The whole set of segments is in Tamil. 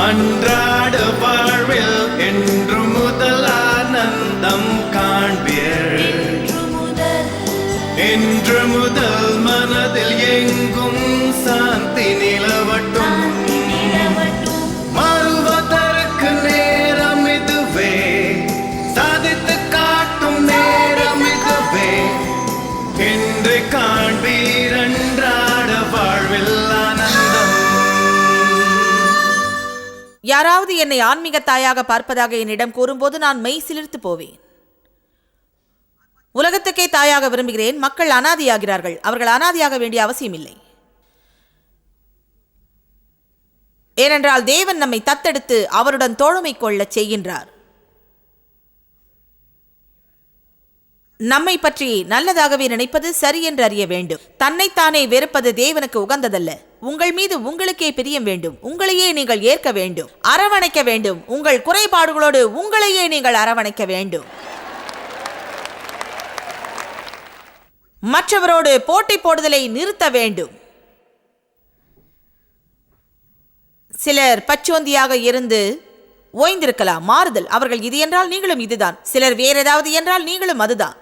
அன்றாட வாழ்வில் என்று முதல் ஆனந்தம் காண்பீர். என்று முதல் மனதில் எங்கும் சாந்தி நிலவட்டும். மாறுவதற்கு நேரம் இதுவே, சாதித்து காட்டும் நேரம் இதுவே. என்று காண்பீர் அன்றாட வாழ்வில் ஆனந்தம். யாராவது என்னை ஆன்மீக தாயாக பார்ப்பதாக என்னிடம் கூறும்போது நான் மெய் சிலிர்த்து போவேன். உலகத்துக்கே தாயாக விரும்புகிறேன். மக்கள் அனாதியாகிறார்கள். அவர்கள் அனாதியாக வேண்டிய அவசியம் இல்லை. ஏனென்றால் தேவன் நம்மை தத்தெடுத்து அவருடன் தோழமை கொள்ளச் செய்கின்றார். நம்மை பற்றி நல்லதாகவே நினைப்பது சரி என்று அறிய வேண்டும். தன்னைத்தானே வெறுப்பது தேவனுக்கு உகந்ததல்ல. உங்கள் மீது உங்களுக்கே பிரியம் வேண்டும். உங்களையே நீங்கள் ஏற்க வேண்டும், அரவணைக்க வேண்டும். உங்கள் குறைபாடுகளோடு உங்களையே நீங்கள் அரவணைக்க வேண்டும். மற்றவரோடு போட்டி போடுதலை நிறுத்த வேண்டும். சிலர் பச்சோந்தியாக இருந்து ஓய்ந்திருக்கலாம். மாறுதல். அவர்கள் இது என்றால் நீங்களும் இதுதான். சிலர் வேற ஏதாவது என்றால் நீங்களும் அதுதான்.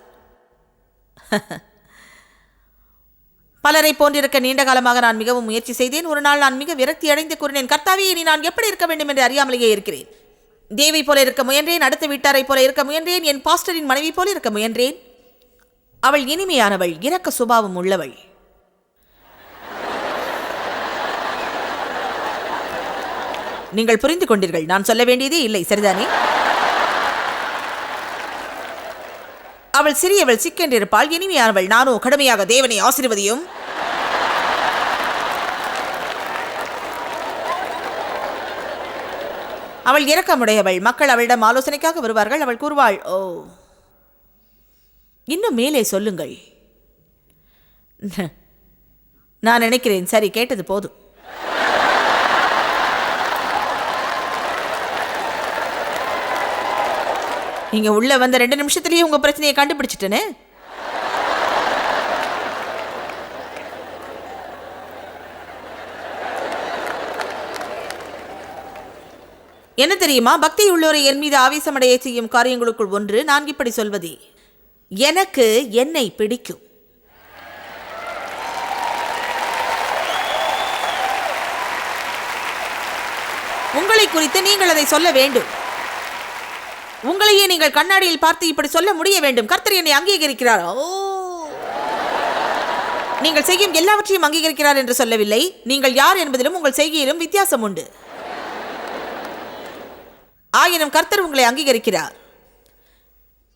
பலரை போன்றிருக்க நீண்ட காலமாக நான் மிகவும் முயற்சி செய்தேன். ஒரு நாள் நான் மிக விரக்தி அடைந்து கூறினேன், கர்த்தாவே, இனி நான் எப்படி இருக்க வேண்டும் என்று அறியாமலேயே இருக்கிறேன். தேவை போல இருக்க முயன்றேன். அடுத்த வீட்டாரை போல இருக்க முயன்றேன். என் பாஸ்டரின் மனைவி போல இருக்க முயன்றேன். அவள் இனிமையானவள், இரக்க சுபாவம் உள்ளவள். நீங்கள் புரிந்து கொண்டீர்கள். நான் சொல்ல வேண்டியதே இல்லை, சரிதானே? அவள் சிறியவள், சிக்கென்றிருப்பாள், இனிமையானவள். நானோ கடுமையாக தேவனை ஆசீர்வதியும். அவள் இரக்கமுடையவள். மக்கள் அவளிடம் ஆலோசனைக்காக வருவார்கள். அவள் கூறுவாள், ஓ, இன்னும் மேலே சொல்லுங்கள். நான் நினைக்கிறேன், சரி, கேட்டது போதும். நீங்க உள்ள வந்த 2 நிமிஷத்திலேயே உங்க பிரச்சனையை கண்டுபிடிச்சிட்டேன்னு. என்ன தெரியுமா, பக்தி உள்ளோரை என் மீது ஆவேசமடைய செய்யும் காரியங்களுக்குள் ஒன்று நான் இப்படி சொல்வதே, எனக்கு என்னை பிடிக்கும். உங்களை குறித்து நீங்கள் அதை சொல்ல வேண்டும். உங்களையே நீங்கள் கண்ணாடியில் பார்த்து இப்படி சொல்ல முடிய வேண்டும், கர்த்தர் என்னை அங்கீகரிக்கிறார். ஓ, நீங்கள் செய்யும் எல்லாவற்றையும் அங்கீகரிக்கிறார் என்று சொல்லவில்லை. நீங்கள் யார் என்பதிலும் உங்கள் செய்கையிலும் வித்தியாசம் உண்டு. ஆயினும் கர்த்தர் உங்களை அங்கீகரிக்கிறார்.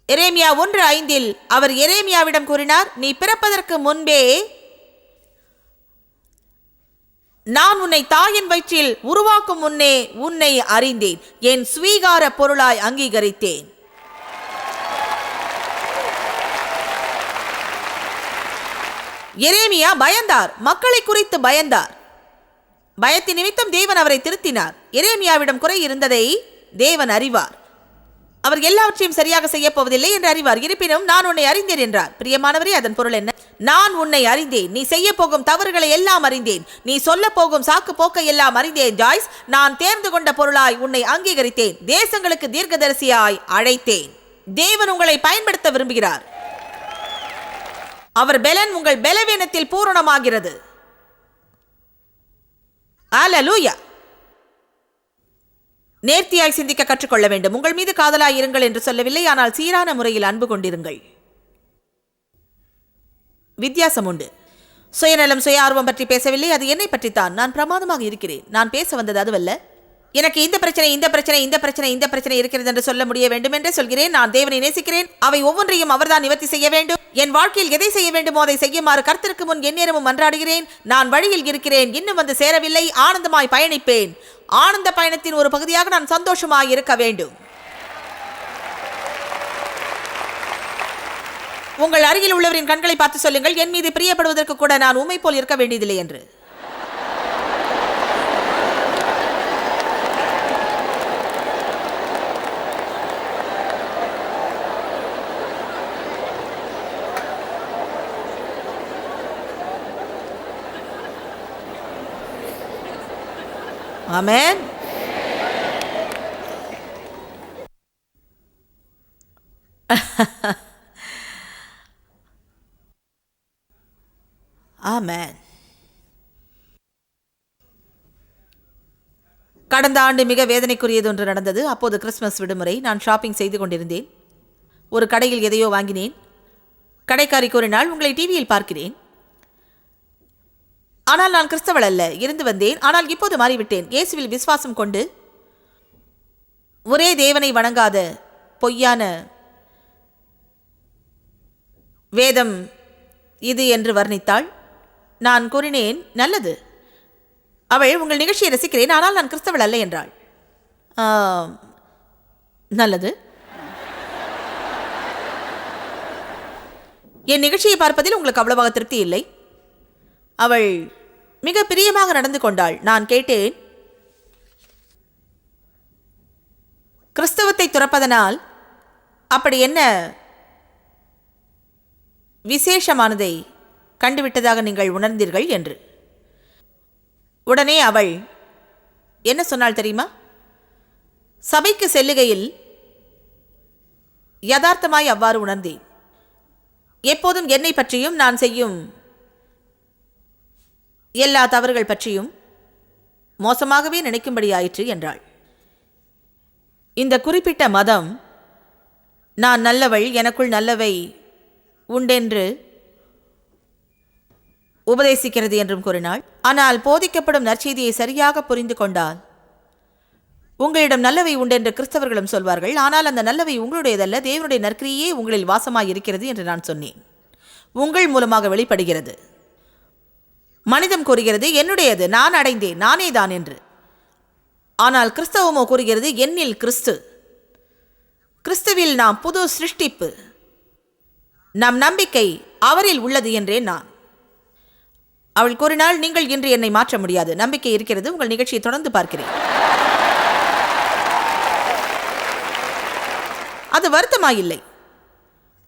எரேமியா 1:5 அவர் எரேமியாவிடம் கூறினார், நீ பிறப்பதற்கு முன்பே நான் உன்னை தாயின் வயிற்றில் உருவாக்கும் முன்னே உன்னை அறிந்தேன், என் ஸ்வீகார பொருளாய் அங்கீகரித்தேன். எரேமியா பயந்தார், மக்களை குறித்து பயந்தார். பயத்தின் நிமித்தம் தேவன் அவரை திருத்தினார். எரேமியாவிடம் குறை இருந்ததை தேவன் அறிவார். அவர் எல்லாவற்றையும் சரியாக செய்ய போவதில்லை என்று அறிவார். இருப்பினும் நான் உன்னை அறிந்தேன் என்றார். பிரியமானவரே, அதன் பொருள் என்ன? நான் உன்னை அறிந்தேன். நீ செய்ய போகும் தவறுகளை எல்லாம் அறிந்தேன். நீ சொல்ல போகும் சாக்கு போக்கை எல்லாம் அறிந்தேன். ஜாய்ஸ், நான் தேர்ந்து கொண்ட பொருளாய் உன்னை அங்கீகரித்தேன். தேசங்களுக்கு தீர்க்கதரிசியாய் அழைத்தேன். தேவன் உங்களை பயன்படுத்த விரும்புகிறார். அவர் பெலன் உங்கள் பலவீனத்தில் பூரணமாகிறது. அல்லேலூயா. நேர்த்தியாய் சிந்திக்க கற்றுக்கொள்ள வேண்டும். உங்கள் மீது காதலாய் இருங்கள் என்று சொல்லவில்லை, ஆனால் சீரான முறையில் அன்பு கொண்டிருங்கள். வித்தியாசம் உண்டு. சுயநலம், சுய ஆர்வம் பற்றி பேசவில்லை, அது என்னை பற்றித்தான். நான் பிரமாதமாக இருக்கிறேன். நான் பேச வந்தது அதுவல்ல. எனக்கு இந்த பிரச்சனை, இந்த பிரச்சனை, இந்த பிரச்சனை, இந்த பிரச்சனை இருக்கிறது என்று சொல்ல முடிய வேண்டும் என்றே சொல்கிறேன். நான் தேவனை நேசிக்கிறேன். அவை ஒவ்வொன்றையும் அவர்தான் நிவர்த்தி செய்ய வேண்டும். என் வாழ்க்கையில் எதை செய்ய வேண்டுமோ அதை செய்யுமாறு கர்த்தருக்கு முன் எந்நேரமும் மன்றாடுகிறேன். நான் வழியில் இருக்கிறேன், இன்னும் வந்து சேரவில்லை. ஆனந்தமாய் பயணிப்பேன். ஆனந்த பயணத்தின் ஒரு பகுதியாக நான் சந்தோஷமாய் இருக்க வேண்டும். உங்கள் அருகில் உள்ளவரின் கண்களை பார்த்து சொல்லுங்கள், என் மீது பிரியப்படுவதற்கு கூட நான் உம்மை போல் இருக்க வேண்டியதில்லை என்று. ஆமென். ஆமென். கடந்த ஆண்டு மிக வேதனைக்குரியது ஒன்று நடந்தது. அப்போது கிறிஸ்துமஸ் விடுமுறை. நான் ஷாப்பிங் செய்து கொண்டிருந்தேன். ஒரு கடையில் எதையோ வாங்கினேன். கடைக்காரி கூறினாள், உங்களை டிவியில் பார்க்கிறேன். ஆனால் நான் கிறிஸ்தவள் அல்ல, இருந்து வந்தேன். ஆனால் இப்போது மாறிவிட்டேன். இயேசுவில் விசுவாசம் கொண்டு ஒரே தேவனை வணங்காத பொய்யான வேதம் இது என்று வர்ணித்தாள். நான் கூறினேன், நல்லது. அவள், உங்கள் நிகழ்ச்சியை ரசிக்கிறேன், ஆனால் நான் கிறிஸ்தவள் அல்ல என்றாள். நல்லது. என் நிகழ்ச்சியை பார்ப்பதில் உங்களுக்கு அவ்வளவாக திருப்தி இல்லை. அவள் மிக பிரியமாக நடந்து கொண்டாள். நான் கேட்டேன், கிறிஸ்தவத்தை துறப்பதனால் அப்படி என்ன விசேஷமானதை கண்டுவிட்டதாக நீங்கள் உணர்ந்தீர்கள் என்று. உடனே அவள் என்ன சொன்னாள் தெரியுமா? சபைக்கு செல்லுகையில் யதார்த்தமாய் அவ்வாறு உணர்ந்தேன். எப்போதும் என்னை பற்றியும் நான் செய்யும் எல்லா தவறுகள் பற்றியும் மோசமாகவே நினைக்கும்படியாயிற்று என்றாள். இந்த குறிப்பிட்ட மதம் நான் நல்லவள், எனக்குள் நல்லவை உண்டென்று உபதேசிக்கிறது என்றும் கூறினாள். ஆனால் போதிக்கப்படும் நற்செய்தியை சரியாக புரிந்து கொண்டால் உங்களிடம் நல்லவை உண்டென்று கிறிஸ்தவர்களும் சொல்வார்கள். ஆனால் அந்த நல்லவை உங்களுடையதல்ல, தேவனுடைய நற்கிரியே உங்களில் வாசமாயிருக்கிறது என்று நான் சொன்னேன். உங்கள் மூலமாக வெளிப்படுகிறது. மனிதம் கூறுகிறது என்னுடையது, நான் அடைந்தேன், நானே தான் என்று. ஆனால் கிறிஸ்தவமோ கூறுகிறது என்னில் கிறிஸ்து, கிறிஸ்துவில் நாம் புது சிருஷ்டிப்பு, நம் நம்பிக்கை அவரில் உள்ளது என்றேன் நான். அவள் கூறினாள், நீங்கள் இன்று என்னை மாற்ற முடியாது, நம்பிக்கை இருக்கிறது, உங்கள் நிகழ்ச்சியை தொடர்ந்து பார்க்கிறேன். அது வருத்தமாயில்லை,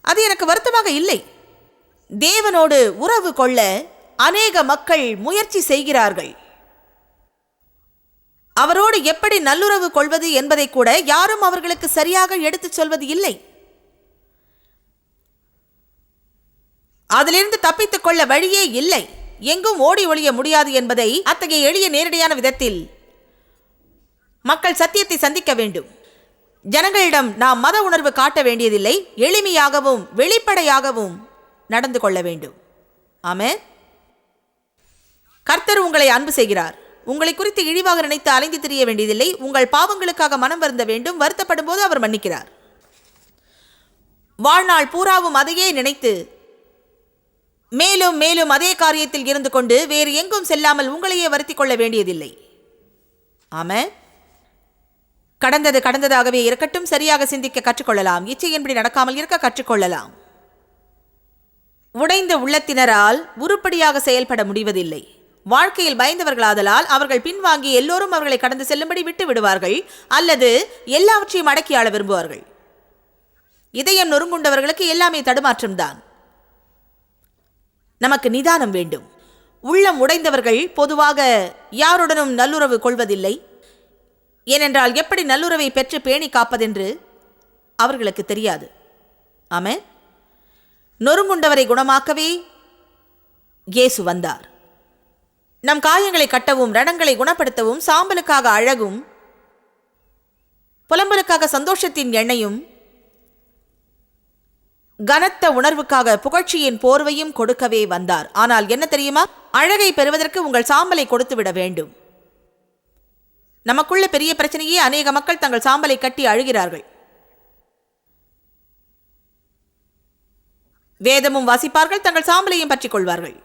அது எனக்கு வருத்தமாக இல்லை. தேவனோடு உறவு கொள்ள அநேக மக்கள் முயற்சி செய்கிறார்கள். அவரோடு எப்படி நல்லுறவு கொள்வது என்பதை கூட யாரும் அவர்களுக்கு சரியாக எடுத்துச் சொல்வது இல்லை. அதிலிருந்து தப்பித்துக் கொள்ள வழியே இல்லை, எங்கும் ஓடி ஒளிய முடியாது என்பதை அத்தகைய எளிய நேரடியான விதத்தில் மக்கள் சத்தியத்தை சந்திக்க வேண்டும். ஜனங்களிடம் நாம் மத உணர்வு காட்ட வேண்டியதில்லை, எளிமையாகவும் வெளிப்படையாகவும் நடந்து கொள்ள வேண்டும். ஆமென். கர்த்தர் உங்களை அன்பு செய்கிறார். உங்களை குறித்து இழிவாக நினைத்து அலைந்து திரிய வேண்டியதில்லை. உங்கள் பாவங்களுக்காக மனம் வருந்த வேண்டும். வருத்தப்படும் போது அவர் மன்னிக்கிறார். வாழ்நாள் பூராவும் அதையே நினைத்து மேலும் மேலும் அதே காரியத்தில் இருந்து கொண்டு வேறு எங்கும் செல்லாமல் உங்களையே வருத்திக் கொள்ள வேண்டியதில்லை. ஆமென். கடந்தது கடந்ததாகவே இருக்கட்டும். சரியாக சிந்திக்க கற்றுக்கொள்ளலாம். இச்சையின்படி நடக்காமல் இருக்க கற்றுக்கொள்ளலாம். உடைந்த உள்ளத்தினரால் உருப்படியாக செயல்பட முடிவதில்லை. வாழ்க்கையில் பயந்தவர்களாதலால் அவர்கள் பின்வாங்கி எல்லோரும் அவர்களை கடந்து செல்லும்படி விட்டு விடுவார்கள், அல்லது எல்லாவற்றையும் அடக்கி ஆள விரும்புவார்கள். இதயம் நொறுங்குண்டவர்களுக்கு எல்லாமே தடுமாற்றம்தான். நமக்கு நிதானம் வேண்டும். உள்ளம் உடைந்தவர்கள் பொதுவாக யாருடனும் நல்லுறவு கொள்வதில்லை. ஏனென்றால் எப்படி நல்லுறவை பெற்று பேணி காப்பதென்று அவர்களுக்கு தெரியாது. ஆமென். நொறுங்குண்டவரை குணமாக்கவே இயேசு வந்தார். நம் காயங்களை கட்டவும், ரணங்களை குணப்படுத்தவும், சாம்பலுக்காக அழகும், புலம்பலுக்காக சந்தோஷத்தின் எண்ணெயும், கனத்த உணர்வுக்காக புகழ்ச்சியின் போர்வையும் கொடுக்கவே வந்தார். ஆனால் என்ன தெரியுமா? அழகை பெறுவதற்கு உங்கள் சாம்பலை கொடுத்து விட வேண்டும். நமக்குள்ள பெரிய பிரச்சனையே அநேக மக்கள் தங்கள் சாம்பலை கட்டி அழுகிறார்கள். வேதமும் வாசிப்பார்கள், தங்கள் சாம்பலையும் பற்றிக் கொள்வார்கள்.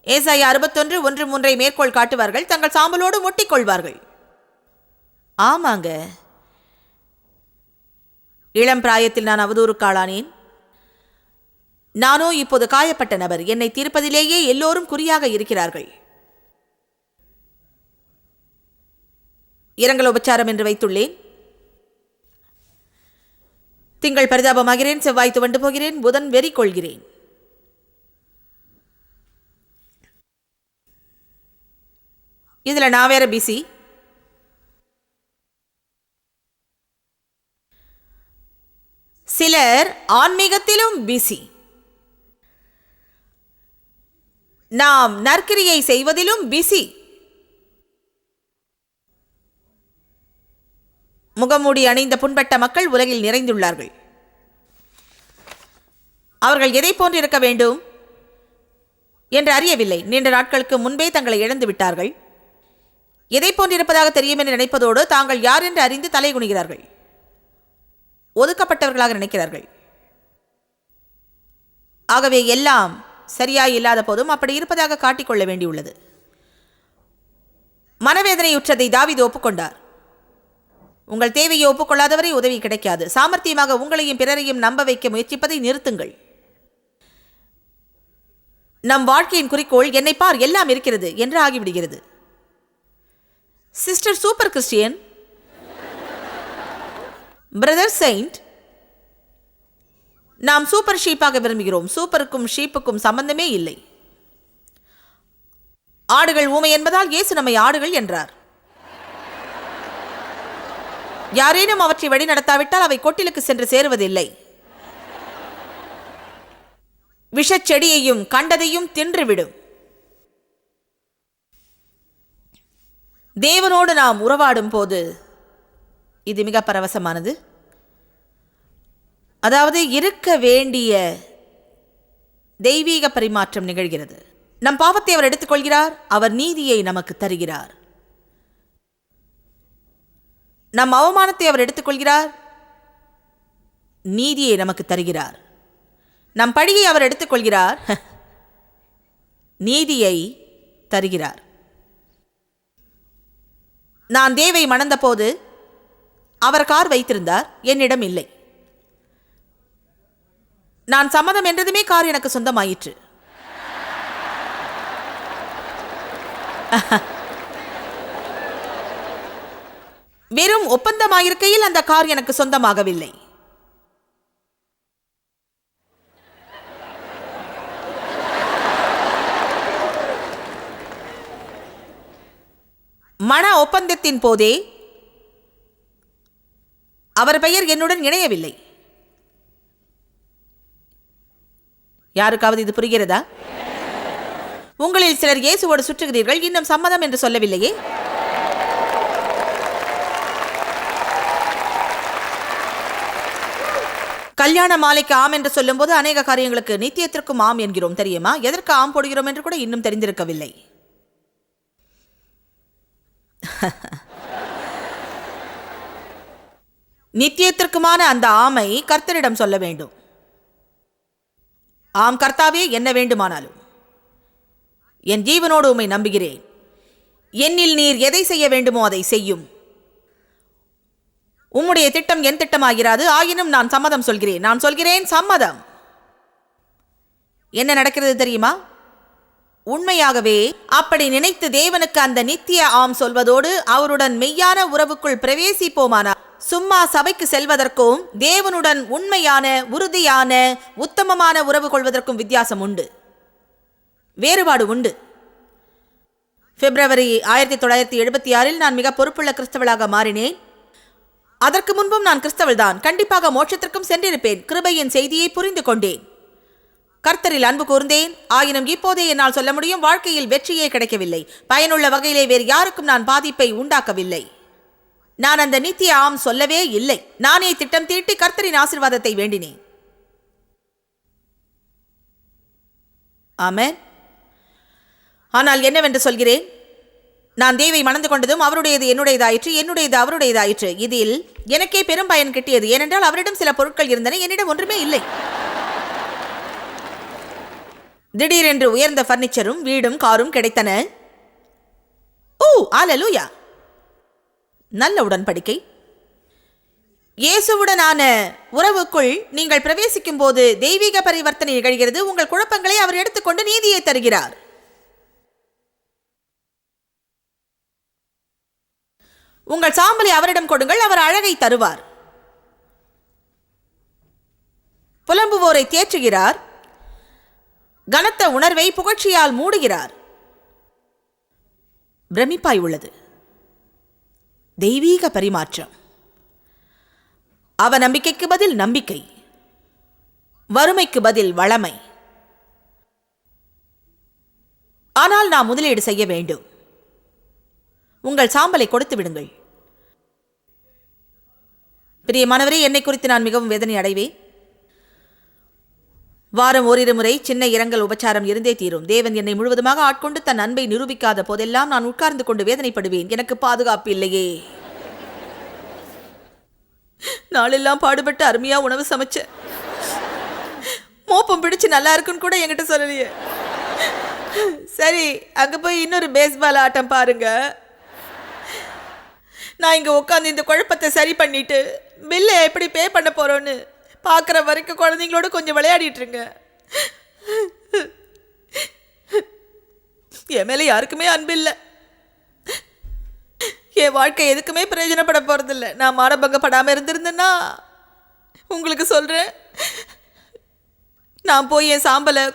ஏசாயா 61:1-3 மேற்கோள் காட்டுவார்கள், தங்கள் சாம்பலோடு ஒட்டிக் கொள்வார்கள். ஆமாங்க, இளம் பிராயத்தில் நான் அவதூறுக்காளானேன். நானோ இப்போது காயப்பட்ட நபர். என்னை தீர்ப்பதிலேயே எல்லோரும் குறியாக இருக்கிறார்கள். இரங்கல் உபச்சாரம் என்று வைத்துள்ளேன். திங்கள் பரிதாபமாகிறேன், செவ்வாய் துவண்டு போகிறேன், புதன் வெறி கொள்கிறேன். இதுல நான் வேற பிசி. சிலர் ஆன்மீகத்திலும் பிஸி. நாம் நற்கிரியை செய்வதிலும் பிஸி. முகமூடி அணிந்த புண்பட்ட மக்கள் உலகில் நிறைந்துள்ளார்கள். அவர்கள் எதை போன்றிருக்க வேண்டும் என்று அறியவில்லை. நீண்ட நாட்களுக்கு முன்பே தங்களை இழந்து விட்டார்கள். எதை போன்றிருப்பதாக தெரியும் என்று நினைப்பதோடு தாங்கள் யார் என்று அறிந்து தலை குனிகிறார்கள். ஒதுக்கப்பட்டவர்களாக நினைக்கிறார்கள். ஆகவே எல்லாம் சரியாய் இல்லாத போதும் அப்படி இருப்பதாக காட்டிக்கொள்ள வேண்டியுள்ளது. மனவேதனையுற்றதை தாவீது ஒப்புக்கொண்டார். உங்கள் தேவையை ஒப்புக்கொள்ளாதவரை உதவி கிடைக்காது. சாமர்த்தியமாக உங்களையும் பிறரையும் நம்ப வைக்க முயற்சிப்பதை நிறுத்துங்கள். நம் வாழ்க்கையின் குறிக்கோள் என்னை பார் எல்லாம் இருக்கிறது என்று ஆகிவிடுகிறது. Sister super Christian, brother Saint, நாம் சூப்பர் ஷீப்பாக விரும்புகிறோம். சூப்பருக்கும் ஷீப்புக்கும் சம்பந்தமே இல்லை. ஆடுகள் ஊமை என்பதால் இயேசு நம்மை ஆடுகள் என்றார். யாரேனும் அவற்றை வழி நடத்தாவிட்டால் அவை கொட்டிலுக்கு சென்று சேருவதில்லை. விஷச்செடியையும் கண்டதையும் தின்றுவிடும். தேவனோடு நாம் உறவாடும் போது இது மிக பரவசமானது. அதாவது இருக்க வேண்டிய தெய்வீக பரிமாற்றம் நிகழ்கிறது. நம் பாவத்தை அவர் எடுத்துக்கொள்கிறார். அவர் நீதியை நமக்கு தருகிறார். நம் அவமானத்தை அவர் எடுத்துக்கொள்கிறார். நீதியை நமக்கு தருகிறார். நம் பழியை அவர் எடுத்துக்கொள்கிறார். நீதியை தருகிறார். நான் தேவை மணந்த போது அவர் கார் வைத்திருந்தார், என்னிடம் இல்லை. நான் சம்மதம் என்றதுமே கார் எனக்கு சொந்தமாயிற்று. வெறும் ஒப்பந்தமாயிருக்கையில் அந்த கார் எனக்கு சொந்தமாகவில்லை. மன ஒப்பந்தத்தின் போதே அவர் பெயர் என்னுடன் இணையவில்லை. யாருக்காவது இது புரிகிறதா? உங்களில் சிலர் இயேசுவோடு சுற்றுகிறீர்கள், இன்னும் சம்மதம் என்று சொல்லவில்லையே. கல்யாண மாலைக்கு ஆம் என்று சொல்லும் போது அநேக காரியங்களுக்கு நித்தியத்திற்கும் ஆம் என்கிறோம், தெரியுமா? எதற்கு ஆம் போடுகிறோம் என்று கூட இன்னும் தெரிந்திருக்கவில்லை. நித்தியத்திற்குமான அந்த ஆமை கர்த்தரிடம் சொல்ல வேண்டும். ஆம் கர்த்தாவே, என்ன வேண்டுமானாலும். என் ஜீவனோடு உம்மை நம்புகிறேன். என்னில் நீர் எதை செய்ய வேண்டுமோ அதை செய்யும். உம்முடைய திட்டம் என் திட்டமாகிறாது. ஆயினும் நான் சம்மதம் சொல்கிறேன். நான் சொல்கிறேன் சம்மதம். என்ன நடக்கிறது தெரியுமா? உண்மையாகவே அப்படி நினைத்து தேவனுக்கு அந்த நித்திய ஆம் சொல்வதோடு அவருடன் மெய்யான உறவுக்குள் பிரவேசிப்போமானால், சும்மா சபைக்கு செல்வதற்கும் தேவனுடன் உண்மையான உறுதியான உத்தமமான உறவு கொள்வதற்கும் வித்தியாசம் உண்டு, வேறுபாடு உண்டு. பிப்ரவரி 1976 நான் மிக பொறுப்புள்ள கிறிஸ்தவளாக மாறினேன். அதற்கு முன்பும் நான் கிறிஸ்தவள்தான். கண்டிப்பாக மோட்சத்திற்கும் சென்றிருப்பேன். கிருபையின் செய்தியை புரிந்து கொண்டேன். கர்த்தரில் அன்பு கூர்ந்தேன். ஆயினும் இப்போதே என்னால் சொல்ல முடியும், வாழ்க்கையில் வெற்றியே கிடைக்கவில்லை. பயனுள்ள வகையிலே வேறு யாருக்கும் நான் பாதிப்பை உண்டாக்கவில்லை. நான் அந்த நித்திய ஆம் சொல்லவே இல்லை. நானே திட்டம் தீட்டி கர்த்தரின் ஆசீர்வாதத்தை வேண்டினேன். ஆமென். ஆனால் என்னவென்று சொல்கிறேன், நான் தேவை மணந்து கொண்டதும் அவருடையது என்னுடையதாயிற்று, என்னுடையது அவருடையதாயிற்று. இதில் எனக்கே பெரும் பயன் கிட்டியது. ஏனென்றால் அவரிடம் சில பொருட்கள் இருந்தன, என்னிடம் ஒன்றுமே இல்லை. திடீரென்று உயர்ந்த பர்னிச்சரும் வீடும் காரும் கிடைத்தன. ஓ அல்லேலூயா! நல்ல உடன்படிக்கை. இயேசுவுடனான உறவுக்குள் நீங்கள் பிரவேசிக்கும் போது தெய்வீக பரிவர்த்தனை நிகழ்கிறது. உங்கள் குழப்பங்களை அவர் எடுத்துக்கொண்டு நீதியை தருகிறார். உங்கள் சாம்பலை அவரிடம் கொடுங்கள், அவர் அழகை தருவார். புலம்புவோரை தேற்றுகிறார். கனத்த உணர்வை புகழ்ச்சியால் மூடுகிறார். பிரமிப்பாய் உள்ளது. தெய்வீக பரிமாற்றம். அவ நம்பிக்கைக்கு பதில் நம்பிக்கை. வறுமைக்கு பதில் வளமை. ஆனால் நாம் முதலீடு செய்ய வேண்டும். உங்கள் சாம்பலை கொடுத்து விடுங்கள். பிரியமானவரே, என்னை குறித்து நான் மிகவும் வேதனை அடைவேன். வாரம் ஓரிரு முறை சின்ன இரங்கல் உபச்சாரம் இருந்தே தீரும். தேவன் என்னை முழுவதுமாக ஆட்கொண்டு தன் அன்பை நிரூபிக்காத போதெல்லாம் நான் உட்கார்ந்து கொண்டு வேதனைப்படுவேன். எனக்கு பாதுகாப்பு இல்லையே. நாளெல்லாம் பாடுபட்டு அருமையா உணவு சமைச்ச, மோப்பம் பிடிச்சு நல்லா இருக்குன்னு கூட என்கிட்ட சொல்லலையே. சரி, அங்க போய் இன்னொரு பேஸ்பால் ஆட்டம் பாருங்க. நான் இங்க உட்காந்து இந்த குழப்பத்தை சரி பண்ணிட்டு பில்லை எப்படி பே பண்ண போறோன்னு பார்க்குற வரைக்கும் குழந்தைங்களோட கொஞ்சம் விளையாடிட்டு இருங்க. என் மேலே யாருக்குமே அன்பு இல்லை. என் வாழ்க்கை எதுக்குமே பிரயோஜனப்பட போறதில்லை. நான் மானபங்கப்படாமல் இருந்திருந்தேன்னா உங்களுக்கு சொல்றேன், நான் போய் என் சாம்பலை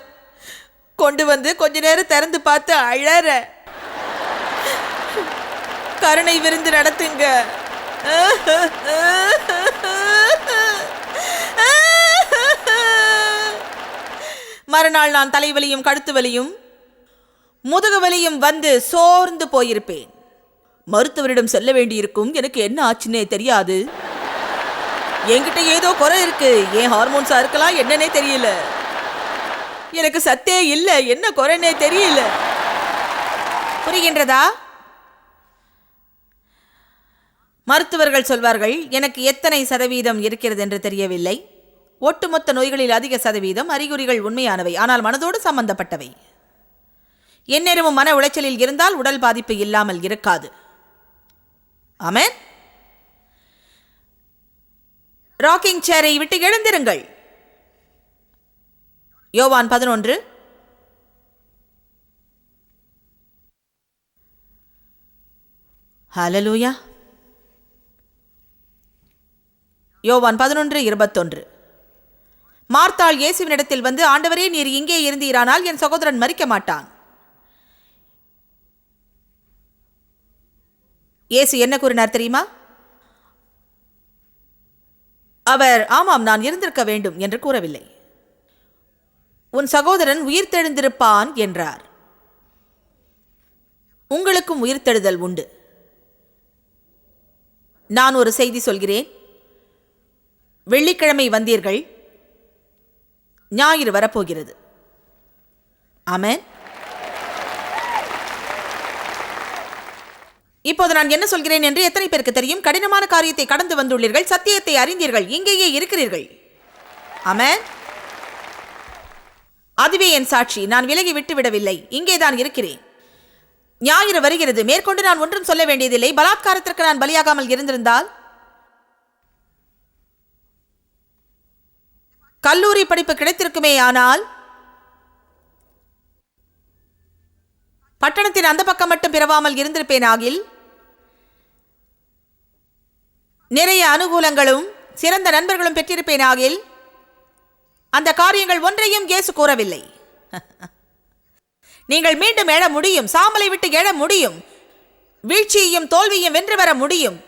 கொண்டு வந்து கொஞ்ச நேரம் திறந்து பார்த்து அழற. கருணை விருந்து நடத்துங்க. மறுநாள் நான் தலைவலியும் கழுத்து வலியும் முதுகு வலியும் வந்து சோர்ந்து போயிருப்பேன். மருத்துவரிடம் செல்ல வேண்டியிருக்கும். எனக்கு என்ன ஆச்சுன்னே தெரியாது. என்கிட்ட ஏதோ குறை இருக்கு. ஏன் ஹார்மோன்ஸா இருக்கலாம், என்னன்னே தெரியல. எனக்கு சத்தே இல்லை, என்ன குறைன்னே தெரியல. புரிகின்றதா? மருத்துவர்கள் சொல்வார்கள், எனக்கு எத்தனை சதவீதம் இருக்கிறது என்று தெரியவில்லை. ஒட்டுமொத்த நோய்களில் அதிக சதவீதம் அறிகுறிகள் உண்மையானவை, ஆனால் மனதோடு சம்பந்தப்பட்டவை. எந்நேரமும் மன உளைச்சலில் இருந்தால் உடல் பாதிப்பு இல்லாமல் இருக்காது. ஆமென். ராக்கிங் சேரை விட்டு எழுந்திருங்கள். யோவான் 11. ஹல்லேலூயா. யோவான் 11:21. மார்த்தாள் இயேசுவினிடத்தில் வந்து, ஆண்டவரே, நீர் இங்கே இருந்தீரானால் என் சகோதரன் மரிக்க மாட்டான். இயேசு என்ன கூறினார் தெரியுமா? அவர் ஆமாம், நான் இருந்திருக்க வேண்டும் என்று கூறவில்லை. உன் சகோதரன் உயிர்த்தெழுந்திருப்பான் என்றார். உங்களுக்கும் உயிர்த்தெழுதல் உண்டு. நான் ஒரு செய்தி சொல்கிறேன். வெள்ளிக்கிழமை வந்தீர்கள், ஞாயிறு வரப்போகிறது. ஆமென். இப்போது நான் என்ன சொல்கிறேன் என்று எத்தனை பேருக்கு தெரியும்? கடினமான காரியத்தை கடந்து வந்துள்ளீர்கள், சத்தியத்தை அறிந்தீர்கள், இங்கேயே இருக்கிறீர்கள். ஆமென். அதுவே என் சாட்சி. நான் விலகி விட்டு விடவில்லை, இங்கேதான் இருக்கிறேன். ஞாயிறு வருகிறது. மேற்கொண்டு நான் ஒன்றும் சொல்ல வேண்டியதில்லை. பலாத்காரத்திற்கு நான் பலியாகாமல் இருந்திருந்தால், கல்லூரி படிப்பு கிடைத்திருக்குமே, ஆனால் பட்டணத்தின் அந்த பக்கம் மட்டும் பிறவாமல் இருந்திருப்பேன். ஆகில் நிறைய அனுகூலங்களும் சிறந்த நண்பர்களும் பெற்றிருப்பேன். ஆகில் அந்த காரியங்கள் ஒன்றையும் இயேசு கூறவில்லை. நீங்கள் மீண்டும் எழ முடியும், சாம்பலை விட்டு எழ முடியும், வீழ்ச்சியையும் தோல்வியும் வென்று வர முடியும்.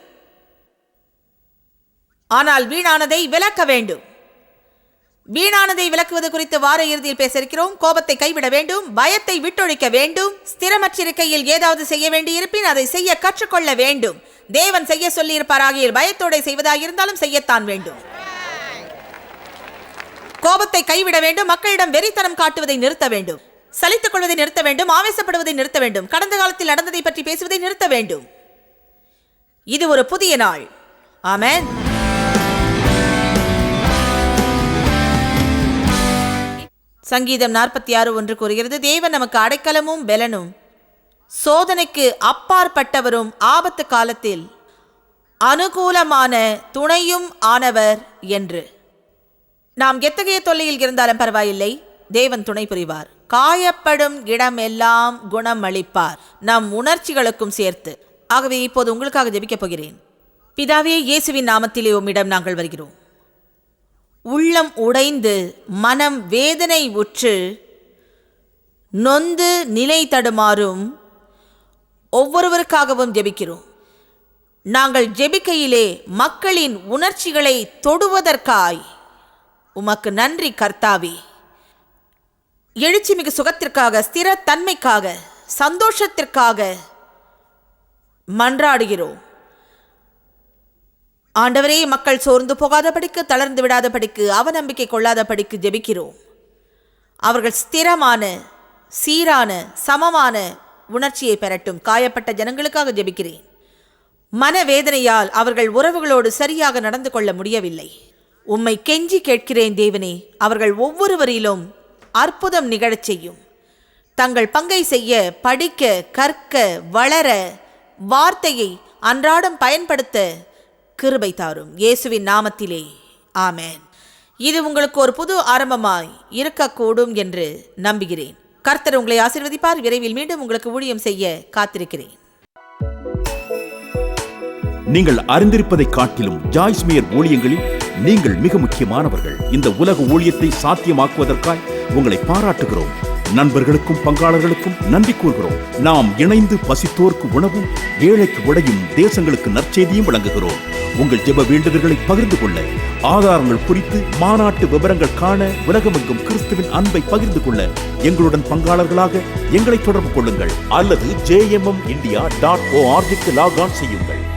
ஆனால் வீணானதை விலக்க வேண்டும். வீணானதை விலக்குவது குறித்து வார இறுதியில் பேச இருக்கிறோம். கோபத்தை கைவிட வேண்டும், பயத்தை விட்டொழிக்க வேண்டும், ஸ்திரமற்றிருக்கையில் ஏதாவது செய்ய வேண்டியிருப்பின் அதை செய்ய கற்றுக்கொள்ள வேண்டும். தேவன் செய்ய சொல்லியிருப்பாராகில் பயத்தோடு செய்வதாயிருந்தாலும் செய்யத்தான் வேண்டும். கோபத்தை கைவிட வேண்டும், மக்களிடம் வெறித்தனம் காட்டுவதை நிறுத்த வேண்டும், சலித்துக் கொள்வதை நிறுத்த வேண்டும், ஆவேசப்படுவதை நிறுத்த வேண்டும், கடந்த காலத்தில் நடந்ததை பற்றி பேசுவதை நிறுத்த வேண்டும். இது ஒரு புதிய நாள். ஆமென். சங்கீதம் 46:1 கூறுகிறது, தேவன் நமக்கு அடைக்கலமும் பெலனும் சோதனைக்கு அப்பாற்பட்டவரும் ஆபத்து காலத்தில் அனுகூலமான துணையும் ஆனவர் என்று. நாம் எத்தகைய தொல்லையில் இருந்தாலும் பரவாயில்லை, தேவன் துணை புரிவார். காயப்படும் இடமெல்லாம் குணம் அளிப்பார், நம் உணர்ச்சிகளுக்கும் சேர்த்து. ஆகவே இப்போது உங்களுக்காக ஜெபிக்கப் போகிறேன். பிதாவே, இயேசுவின் நாமத்திலே உம்மிடம் நாங்கள் வருகிறோம். உள்ளம் உடைந்து மனம் வேதனை உற்று நொந்து நிலை தடுமாறும் ஒவ்வொருவருக்காகவும் ஜெபிக்கிறோம். நாங்கள் ஜெபிக்கையிலே மக்களின் உணர்ச்சிகளை தொடுவதற்காய் உமக்கு நன்றி கர்த்தாவே. எழுச்சிமிகு சுகத்திற்காக, ஸ்திர தன்மைக்காக, சந்தோஷத்திற்காக மன்றாடுகிறோம். ஆண்டவரே, மக்கள் சோர்ந்து போகாதபடிக்கு, தளர்ந்து விடாதபடிக்கு, அவநம்பிக்கை கொள்ளாதபடிக்கு ஜெபிக்கிறோம். அவர்கள் ஸ்திரமான, சீரான, சமமான உணர்ச்சியை பெறட்டும். காயப்பட்ட ஜனங்களுக்காக ஜெபிக்கிறேன். மனவேதனையால் அவர்கள் உறவுகளோடு சரியாக நடந்து கொள்ள முடியவில்லை. உம்மை கெஞ்சி கேட்கிறேன் தேவனே, அவர்கள் ஒவ்வொருவரிலும் அற்புதம் நிகழச் செய்யும். தங்கள் பங்கை செய்ய, படிக்க, கற்க, வளர, வார்த்தையை அன்றாடம் பயன்படுத்த கிருபை தாரும். இயேசுவின் நாமத்திலே ஆமென். இது உங்களுக்கு ஒரு புது ஆரம்பமாய் இருக்கக்கூடும் என்று நம்புகிறேன். கர்த்தர் உங்களை ஆசீர்வதிப்பார். விரைவில் மீண்டும் உங்களுக்கு ஊழியம் செய்ய காத்திருக்கிறேன். நீங்கள் அறிந்திருப்பதை காட்டிலும் ஜாய்ஸ் மேயர் ஊழியங்களில் நீங்கள் மிக முக்கியமானவர்கள். இந்த உலக ஊழியத்தை சாத்தியமாக்குவதற்காய் உங்களை பாராட்டுகிறோம். நண்பர்களுக்கும் பங்காளர்களுக்கும் நன்றி கூறுகிறோம். நாம் இணைந்து பசித்தோர்க்கு உணவும், ஏழைக்கு உடையும், தேசங்களுக்கு நற்செய்தியும் வழங்குகிறோம். உங்கள் ஜெப வேண்டுதல்களை பகிர்ந்து கொள்ள, ஆதாரங்கள் குறித்து, மாநாட்டு விவரங்கள் காண, உலகமெங்கும் கிறிஸ்துவின் அன்பை பகிர்ந்து கொள்ள எங்களுடன் பங்காளர்களாக எங்களை தொடர்பு கொள்ளுங்கள் அல்லது jmmindia.org லாக் ஆன் செய்யுங்கள்.